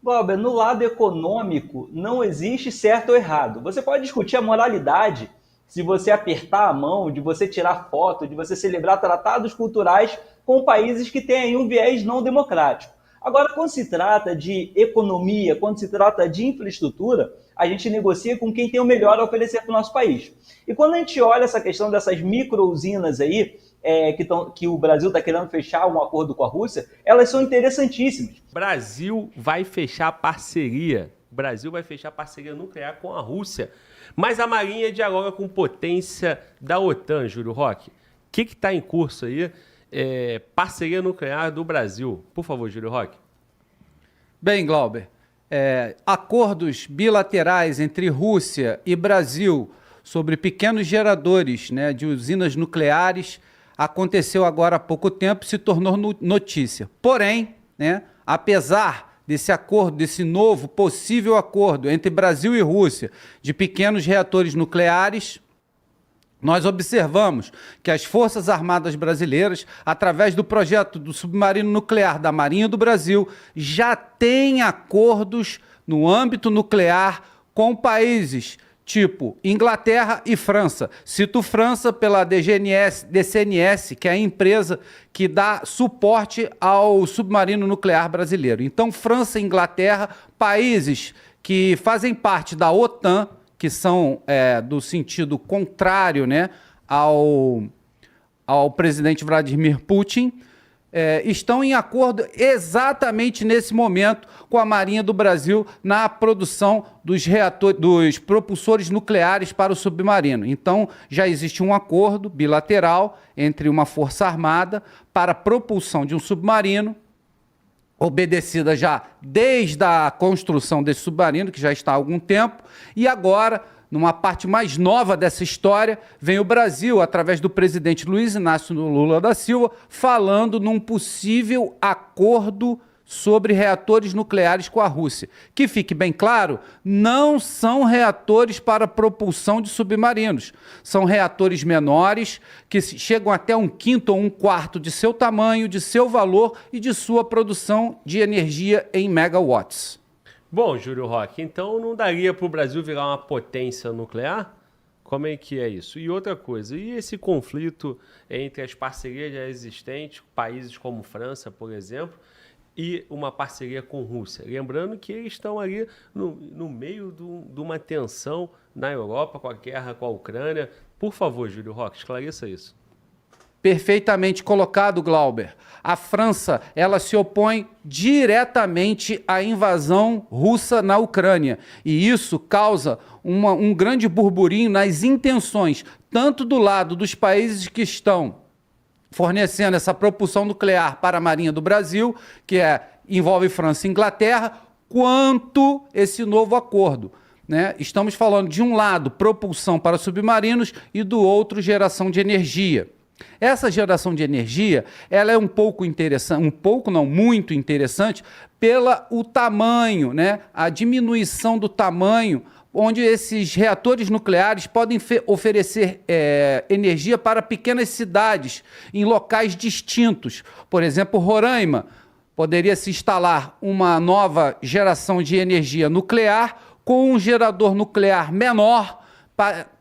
Glauber, no lado econômico, não existe certo ou errado. Você pode discutir a moralidade se você apertar a mão, de você tirar foto, de você celebrar tratados culturais com países que têm aí um viés não democrático. Agora, quando se trata de economia, quando se trata de infraestrutura, a gente negocia com quem tem o melhor a oferecer para o nosso país. E quando a gente olha essa questão dessas micro-usinas aí, que o Brasil está querendo fechar um acordo com a Rússia, elas são interessantíssimas. Brasil vai fechar parceria. O Brasil vai fechar parceria nuclear com a Rússia. Mas a Marinha dialoga com potência da OTAN, Júlio Roque. O que está em curso aí? Parceria nuclear do Brasil. Por favor, Júlio Roque. Bem, Glauber, acordos bilaterais entre Rússia e Brasil sobre pequenos geradores, né, de usinas nucleares aconteceu agora há pouco tempo e se tornou notícia. Porém, né, apesar desse acordo, desse novo possível acordo entre Brasil e Rússia de pequenos reatores nucleares, nós observamos que as Forças Armadas Brasileiras, através do projeto do submarino nuclear da Marinha do Brasil, já têm acordos no âmbito nuclear com países tipo Inglaterra e França. Cito França pela DCNS, que é a empresa que dá suporte ao submarino nuclear brasileiro. Então, França e Inglaterra, países que fazem parte da OTAN, que são do sentido contrário, né, ao presidente Vladimir Putin, estão em acordo exatamente nesse momento com a Marinha do Brasil na produção dos propulsores nucleares para o submarino. Então, já existe um acordo bilateral entre uma força armada para a propulsão de um submarino, obedecida já desde a construção desse submarino, que já está há algum tempo, e agora, numa parte mais nova dessa história, vem o Brasil, através do presidente Luiz Inácio Lula da Silva, falando num possível acordo sobre reatores nucleares com a Rússia. Que fique bem claro, não são reatores para propulsão de submarinos. São reatores menores que chegam até 1/5 ou 1/4 de seu tamanho, de seu valor e de sua produção de energia em megawatts. Bom, Júlio Roque, então não daria para o Brasil virar uma potência nuclear? Como é que é isso? E outra coisa, e esse conflito entre as parcerias já existentes, países como França, por exemplo, e uma parceria com Rússia? Lembrando que eles estão ali no meio de uma tensão na Europa, com a guerra com a Ucrânia. Por favor, Júlio Roque, esclareça isso. Perfeitamente colocado, Glauber. A França, ela se opõe diretamente à invasão russa na Ucrânia. E isso causa um grande burburinho nas intenções, tanto do lado dos países que estão fornecendo essa propulsão nuclear para a Marinha do Brasil, que envolve França e Inglaterra, quanto esse novo acordo, né? Estamos falando, de um lado, propulsão para submarinos e do outro, geração de energia. Essa geração de energia, ela é um pouco interessante, muito interessante, pelo tamanho, né? A diminuição do tamanho, onde esses reatores nucleares podem oferecer energia para pequenas cidades, em locais distintos. Por exemplo, Roraima poderia se instalar uma nova geração de energia nuclear com um gerador nuclear menor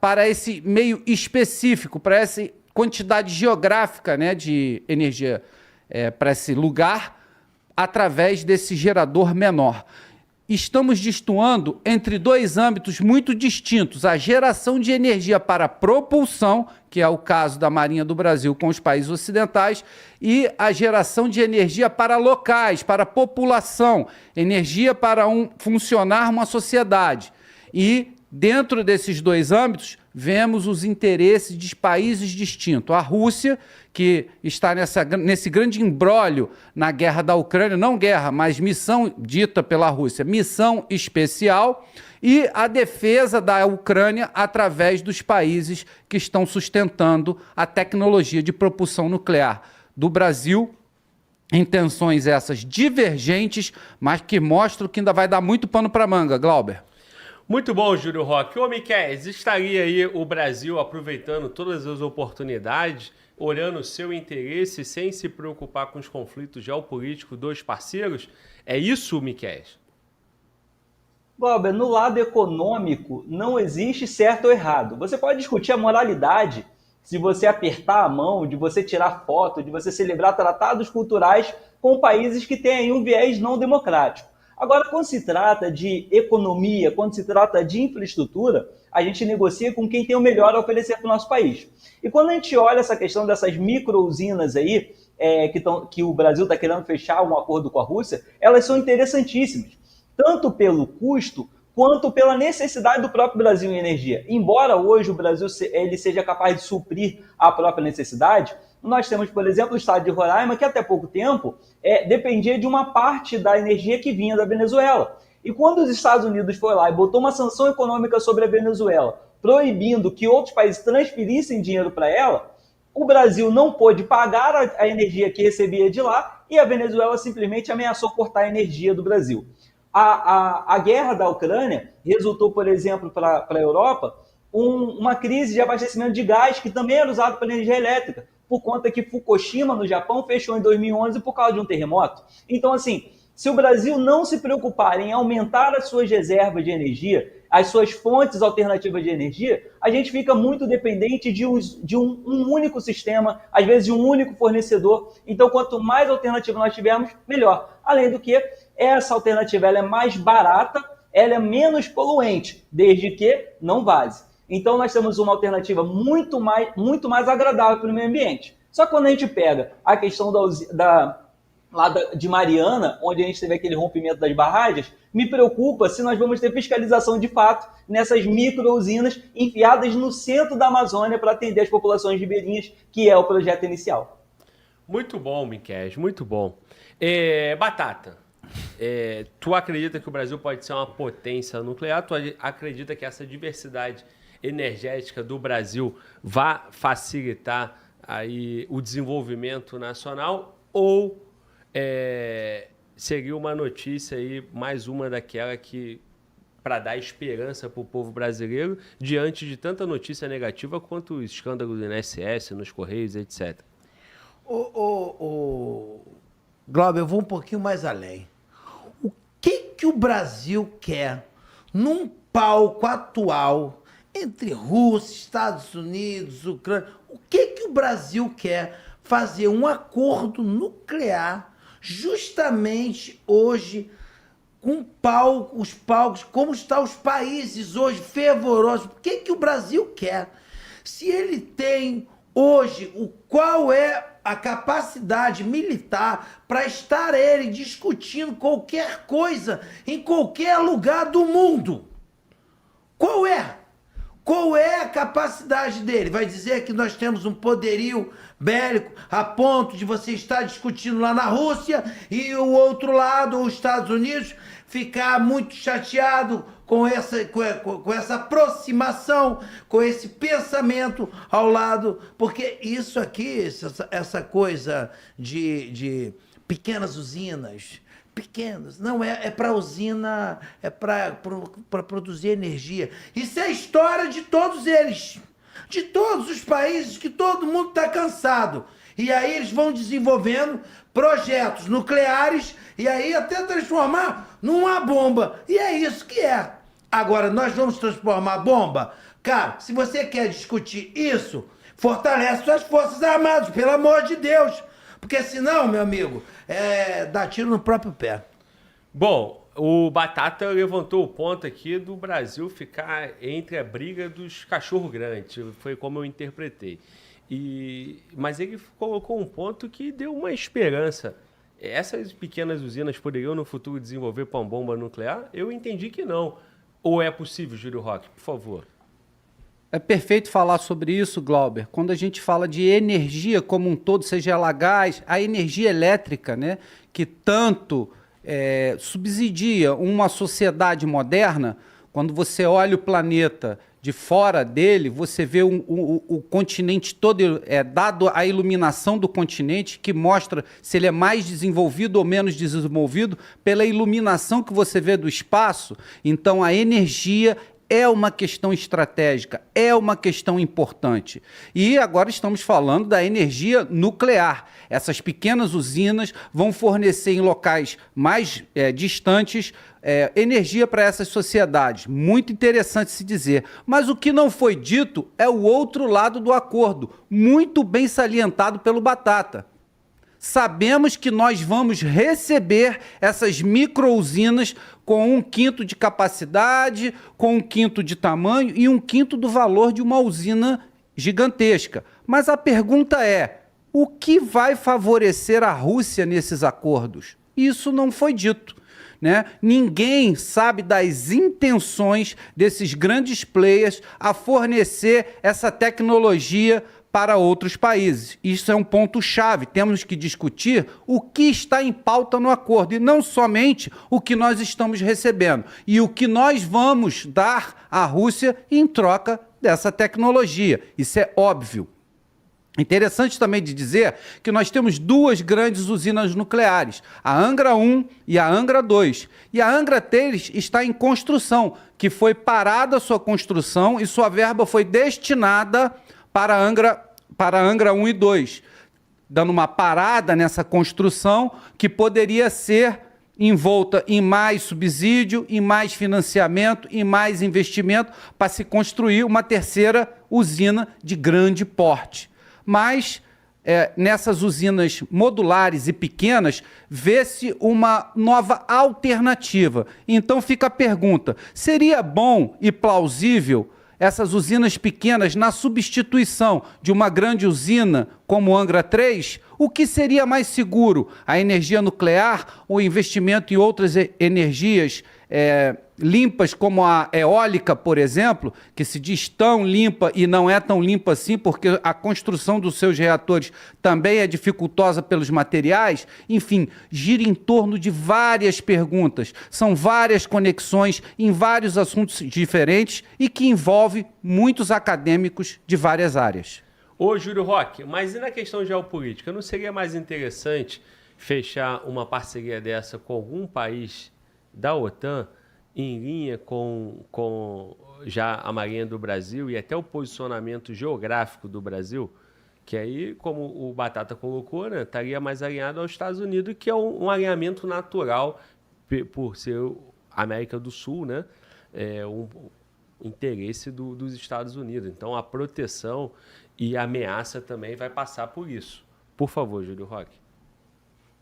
para esse meio específico, para essa quantidade geográfica, né, de energia para esse lugar, através desse gerador menor. Estamos destoando entre dois âmbitos muito distintos: a geração de energia para propulsão, que é o caso da Marinha do Brasil com os países ocidentais, e a geração de energia para locais, para a população, energia para funcionar uma sociedade. E dentro desses dois âmbitos, vemos os interesses de países distintos. A Rússia, que está nesse grande imbróglio na guerra da Ucrânia, não guerra, mas missão dita pela Rússia, missão especial, e a defesa da Ucrânia através dos países que estão sustentando a tecnologia de propulsão nuclear do Brasil. Intenções essas divergentes, mas que mostram que ainda vai dar muito pano para manga, Glauber. Muito bom, Júlio Roque. Ô, Miquel, estaria aí o Brasil aproveitando todas as oportunidades, olhando o seu interesse, sem se preocupar com os conflitos geopolíticos dos parceiros? É isso, Miquel? Glauber, no lado econômico não existe certo ou errado. Você pode discutir a moralidade se você apertar a mão, de você tirar foto, de você celebrar tratados culturais com países que têm aí um viés não democrático. Agora, quando se trata de economia, quando se trata de infraestrutura, a gente negocia com quem tem o melhor a oferecer para o nosso país. E quando a gente olha essa questão dessas micro-usinas aí, que o Brasil está querendo fechar um acordo com a Rússia, elas são interessantíssimas, tanto pelo custo quanto pela necessidade do próprio Brasil em energia. Embora hoje o Brasil ele seja capaz de suprir a própria necessidade, nós temos, por exemplo, o estado de Roraima, que até pouco tempo dependia de uma parte da energia que vinha da Venezuela. E quando os Estados Unidos foi lá e botou uma sanção econômica sobre a Venezuela, proibindo que outros países transferissem dinheiro para ela, o Brasil não pôde pagar a energia que recebia de lá e a Venezuela simplesmente ameaçou cortar a energia do Brasil. A guerra da Ucrânia resultou, por exemplo, para a Europa, uma crise de abastecimento de gás, que também era usado para energia elétrica, por conta que Fukushima, no Japão, fechou em 2011 por causa de um terremoto. Então, assim, se o Brasil não se preocupar em aumentar as suas reservas de energia, as suas fontes alternativas de energia, a gente fica muito dependente de um único sistema, às vezes de um único fornecedor. Então, quanto mais alternativa nós tivermos, melhor. Além do que, essa alternativa ela é mais barata, ela é menos poluente, desde que não vaze. Então, nós temos uma alternativa muito mais agradável para o meio ambiente. Só que quando a gente pega a questão de Mariana, onde a gente teve aquele rompimento das barragens, me preocupa se nós vamos ter fiscalização de fato nessas micro-usinas enfiadas no centro da Amazônia para atender as populações ribeirinhas, que é o projeto inicial. Muito bom, Miquel, muito bom. Batata, tu acredita que o Brasil pode ser uma potência nuclear? Tu acredita que essa diversidade energética do Brasil vai facilitar aí o desenvolvimento nacional? Ou seria uma notícia aí, mais uma daquela que para dar esperança para o povo brasileiro diante de tanta notícia negativa quanto o escândalo do INSS, nos Correios, etc. Glauber, eu vou um pouquinho mais além. O que o Brasil quer num palco atual entre Rússia, Estados Unidos, Ucrânia? O que o Brasil quer fazer um acordo nuclear justamente hoje com os palcos, como estão os países hoje fervorosos? O que o Brasil quer? Se ele tem hoje, qual é a capacidade militar para estar ele discutindo qualquer coisa em qualquer lugar do mundo? Qual é? Qual é a capacidade dele? Vai dizer que nós temos um poderio bélico a ponto de você estar discutindo lá na Rússia e o outro lado, os Estados Unidos, ficar muito chateado com essa aproximação, com esse pensamento ao lado, porque isso aqui, essa coisa de pequenas usinas, pequenas, não é para usina, é para produzir energia. Isso é história de todos eles, de todos os países, que todo mundo está cansado. E aí eles vão desenvolvendo projetos nucleares e aí até transformar numa bomba. E é isso que é. Agora, nós vamos transformar a bomba? Cara, se você quer discutir isso, fortalece suas Forças Armadas, pelo amor de Deus. Porque senão, meu amigo, dá tiro no próprio pé. Bom, o Batata levantou o ponto aqui do Brasil ficar entre a briga dos cachorros grandes. Foi como eu interpretei. Mas ele colocou um ponto que deu uma esperança. Essas pequenas usinas poderiam no futuro desenvolver para uma bomba nuclear? Eu entendi que não. Ou é possível, Júlio Roque? Por favor. É perfeito falar sobre isso, Glauber. Quando a gente fala de energia como um todo, seja ela gás, a energia elétrica, né, que tanto subsidia uma sociedade moderna, quando você olha o planeta de fora dele, você vê o continente todo, dado a iluminação do continente, que mostra se ele é mais desenvolvido ou menos desenvolvido, pela iluminação que você vê do espaço. Então, a energia é uma questão estratégica, é uma questão importante. E agora estamos falando da energia nuclear. Essas pequenas usinas vão fornecer em locais mais distantes energia para essas sociedades. Muito interessante se dizer. Mas o que não foi dito é o outro lado do acordo, muito bem salientado pelo Batata. Sabemos que nós vamos receber essas micro-usinas com 1/5 de capacidade, com 1/5 de tamanho e 1/5 do valor de uma usina gigantesca. Mas a pergunta é, o que vai favorecer a Rússia nesses acordos? Isso não foi dito, né? Ninguém sabe das intenções desses grandes players a fornecer essa tecnologia para outros países. Isso é um ponto-chave. Temos que discutir o que está em pauta no acordo e não somente o que nós estamos recebendo e o que nós vamos dar à Rússia em troca dessa tecnologia. Isso é óbvio. Interessante também de dizer que nós temos 2 grandes usinas nucleares, a Angra 1 e a Angra 2. E a Angra 3 está em construção, que foi parada a sua construção e sua verba foi destinada para a Angra 1 e 2, dando uma parada nessa construção que poderia ser envolta em mais subsídio, em mais financiamento, em mais investimento para se construir uma terceira usina de grande porte. Mas nessas usinas modulares e pequenas, vê-se uma nova alternativa. Então fica a pergunta, seria bom e plausível essas usinas pequenas na substituição de uma grande usina como Angra 3? O que seria mais seguro? A energia nuclear ou investimento em outras energias limpas, como a eólica, por exemplo, que se diz tão limpa e não é tão limpa assim, porque a construção dos seus reatores também é dificultosa pelos materiais? Enfim, gira em torno de várias perguntas. São várias conexões em vários assuntos diferentes e que envolve muitos acadêmicos de várias áreas. Ô, Júlio Roque, mas e na questão geopolítica? Não seria mais interessante fechar uma parceria dessa com algum país da OTAN em linha com já a Marinha do Brasil e até o posicionamento geográfico do Brasil? Que aí, como o Batata colocou, né, estaria mais alinhado aos Estados Unidos, que é um alinhamento natural por ser a América do Sul, né? Um interesse dos Estados Unidos. Então, a proteção e a ameaça também vai passar por isso. Por favor, Júlio Roque.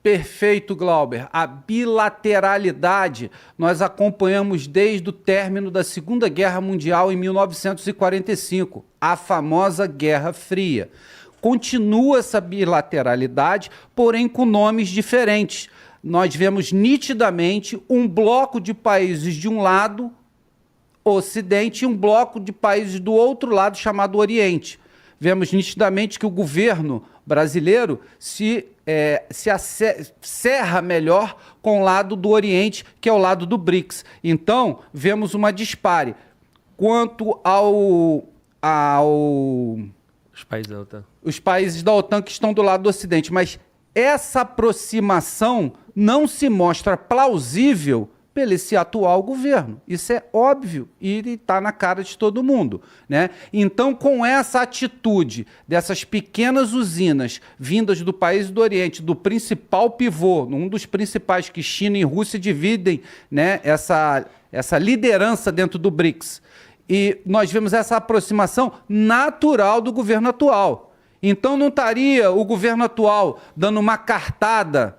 Perfeito, Glauber. A bilateralidade nós acompanhamos desde o término da Segunda Guerra Mundial em 1945, a famosa Guerra Fria. Continua essa bilateralidade, porém com nomes diferentes. Nós vemos nitidamente um bloco de países de um lado, Ocidente, e um bloco de países do outro lado, chamado Oriente. Vemos nitidamente que o governo brasileiro se cerra melhor com o lado do Oriente, que é o lado do BRICS. Então, vemos uma dispare. Quanto os países da OTAN que estão do lado do Ocidente. Mas essa aproximação não se mostra plausível pelo esse atual governo. Isso é óbvio e está na cara de todo mundo, né? Então, com essa atitude dessas pequenas usinas vindas do país do Oriente, do principal pivô, um dos principais que China e Rússia dividem, né, essa liderança dentro do BRICS, e nós vemos essa aproximação natural do governo atual. Então, não estaria o governo atual dando uma cartada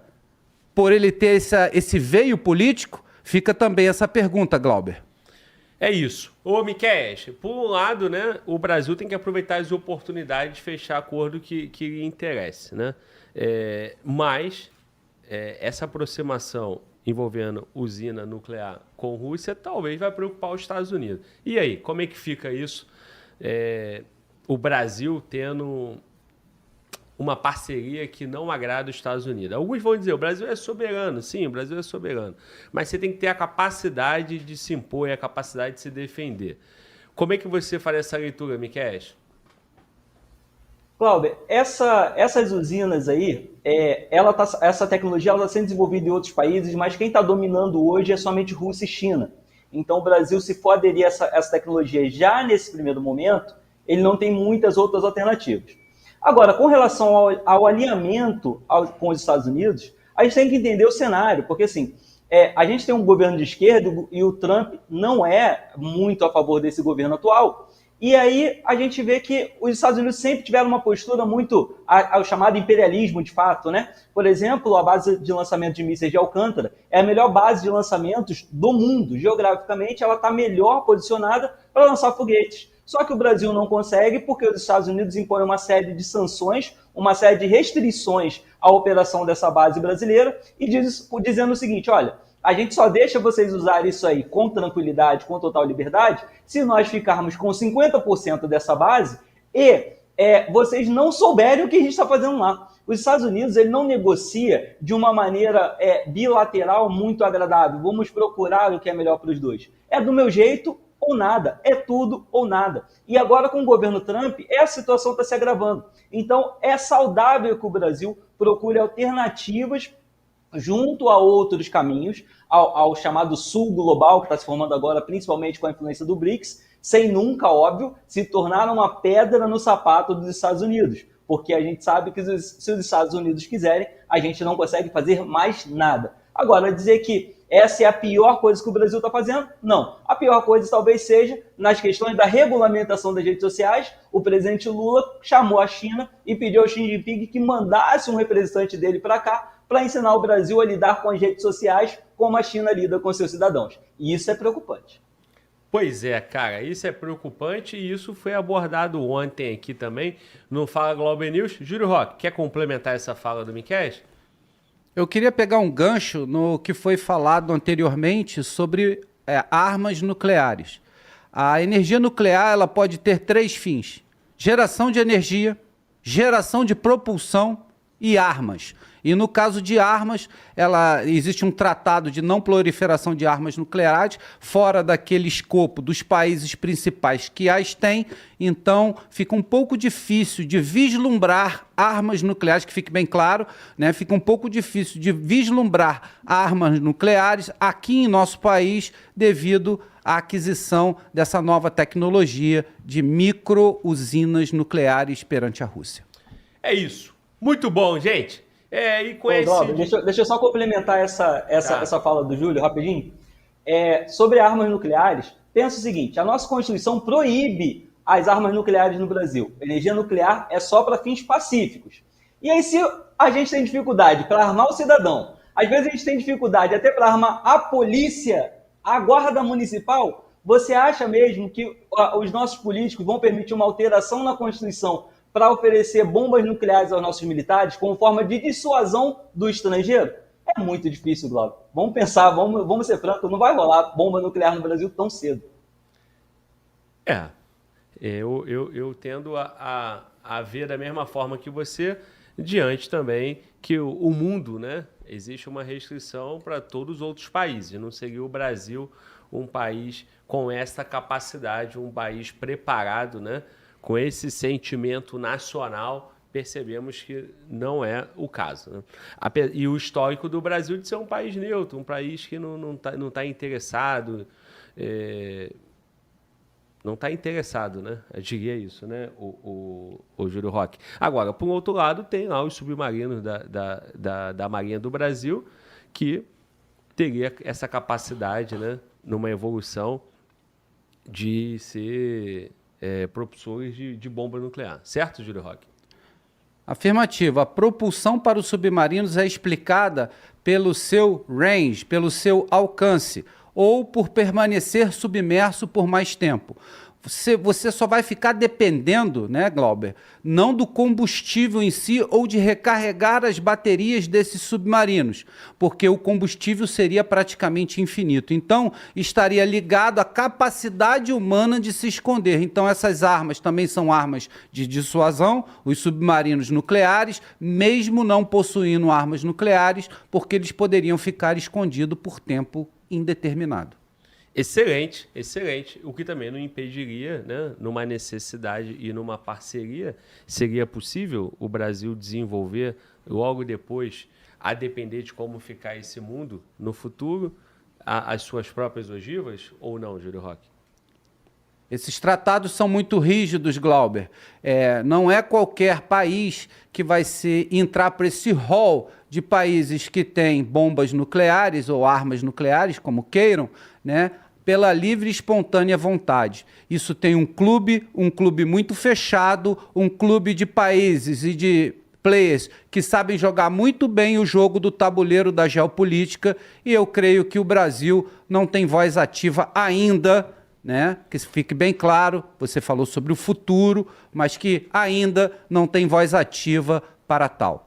por ele ter esse veio político? Fica também essa pergunta, Glauber. É isso. Ô, Miqueias, por um lado, né, o Brasil tem que aproveitar as oportunidades de fechar acordo que lhe interesse, né? Mas essa aproximação envolvendo usina nuclear com Rússia talvez vai preocupar os Estados Unidos. E aí, como é que fica isso? O Brasil tendo uma parceria que não agrada os Estados Unidos. Alguns vão dizer, o Brasil é soberano. Sim, o Brasil é soberano. Mas você tem que ter a capacidade de se impor e a capacidade de se defender. Como é que você faria essa leitura, Miqueias? Glauber, essas usinas aí, essa tecnologia está sendo desenvolvida em outros países, mas quem está dominando hoje é somente Rússia e China. Então, o Brasil, se for aderir a essa tecnologia já nesse primeiro momento, ele não tem muitas outras alternativas. Agora, com relação ao alinhamento com os Estados Unidos, a gente tem que entender o cenário, porque assim, a gente tem um governo de esquerda e o Trump não é muito a favor desse governo atual. E aí a gente vê que os Estados Unidos sempre tiveram uma postura muito ao chamado imperialismo, de fato, né? Por exemplo, a base de lançamento de mísseis de Alcântara é a melhor base de lançamentos do mundo. Geograficamente, ela está melhor posicionada para lançar foguetes. Só que o Brasil não consegue porque os Estados Unidos impõem uma série de sanções, uma série de restrições à operação dessa base brasileira e dizendo o seguinte, olha, a gente só deixa vocês usarem isso aí com tranquilidade, com total liberdade, se nós ficarmos com 50% dessa base e vocês não souberem o que a gente está fazendo lá. Os Estados Unidos ele não negocia de uma maneira bilateral muito agradável. Vamos procurar o que é melhor para os dois. É do meu jeito ou nada. É tudo ou nada. E agora com o governo Trump, essa situação está se agravando. Então é saudável que o Brasil procure alternativas junto a outros caminhos, ao chamado Sul Global, que está se formando agora, principalmente com a influência do BRICS, sem nunca, óbvio, se tornar uma pedra no sapato dos Estados Unidos. Porque a gente sabe que se os Estados Unidos quiserem, a gente não consegue fazer mais nada. Agora, dizer que essa é a pior coisa que o Brasil está fazendo? Não. A pior coisa talvez seja nas questões da regulamentação das redes sociais. O presidente Lula chamou a China e pediu ao Xi Jinping que mandasse um representante dele para cá para ensinar o Brasil a lidar com as redes sociais como a China lida com seus cidadãos. E isso é preocupante. Pois é, cara, isso é preocupante e isso foi abordado ontem aqui também no Fala Global News. Júlio Roque, quer complementar essa fala do Miquel? Eu queria pegar um gancho no que foi falado anteriormente sobre armas nucleares. A energia nuclear ela pode ter 3 fins: geração de energia, geração de propulsão e armas. E no caso de armas, existe um tratado de não proliferação de armas nucleares fora daquele escopo dos países principais que as têm. Então, fica um pouco difícil de vislumbrar armas nucleares, que fique bem claro, né? Fica um pouco difícil de vislumbrar armas nucleares aqui em nosso país devido à aquisição dessa nova tecnologia de micro-usinas nucleares perante a Rússia. É isso. Muito bom, gente. E com deixa eu só complementar essa fala do Júlio rapidinho. Sobre armas nucleares, pensa o seguinte: a nossa Constituição proíbe as armas nucleares no Brasil. A energia nuclear é só para fins pacíficos. E aí, se a gente tem dificuldade para armar o cidadão, às vezes a gente tem dificuldade até para armar a polícia, a guarda municipal, você acha mesmo que os nossos políticos vão permitir uma alteração na Constituição para oferecer bombas nucleares aos nossos militares como forma de dissuasão do estrangeiro? É muito difícil, Glauco. Vamos pensar, vamos ser francos, não vai rolar bomba nuclear no Brasil tão cedo. Eu tendo a ver da mesma forma que você, diante também que o mundo, né, existe uma restrição para todos os outros países. Não seria o Brasil um país com essa capacidade, um país preparado, né? Com esse sentimento nacional, percebemos que não é o caso, né? E o histórico do Brasil de ser um país neutro, um país que não tá interessado, não está interessado, né? Eu diria isso, né, o Júlio Roque. Agora, por outro lado, tem lá os submarinos da Marinha do Brasil, que teria essa capacidade, né, numa evolução de ser propulsores de bomba nuclear. Certo, Júlio Roque? Afirmativo. A propulsão para os submarinos é explicada pelo seu range, pelo seu alcance, ou por permanecer submerso por mais tempo. Você só vai ficar dependendo, né, Glauber, não do combustível em si ou de recarregar as baterias desses submarinos, porque o combustível seria praticamente infinito. Então, estaria ligado à capacidade humana de se esconder. Então, essas armas também são armas de dissuasão, os submarinos nucleares, mesmo não possuindo armas nucleares, porque eles poderiam ficar escondidos por tempo indeterminado. Excelente, excelente. O que também não impediria, né, numa necessidade e numa parceria, seria possível o Brasil desenvolver logo depois, a depender de como ficar esse mundo no futuro, as suas próprias ogivas ou não, Júlio Roque? Esses tratados são muito rígidos, Glauber. Não é qualquer país que vai entrar para esse rol de países que têm bombas nucleares ou armas nucleares, como queiram, né, pela livre e espontânea vontade. Isso tem um clube muito fechado, um clube de países e de players que sabem jogar muito bem o jogo do tabuleiro da geopolítica, e eu creio que o Brasil não tem voz ativa ainda, né? Que fique bem claro, você falou sobre o futuro, mas que ainda não tem voz ativa para tal.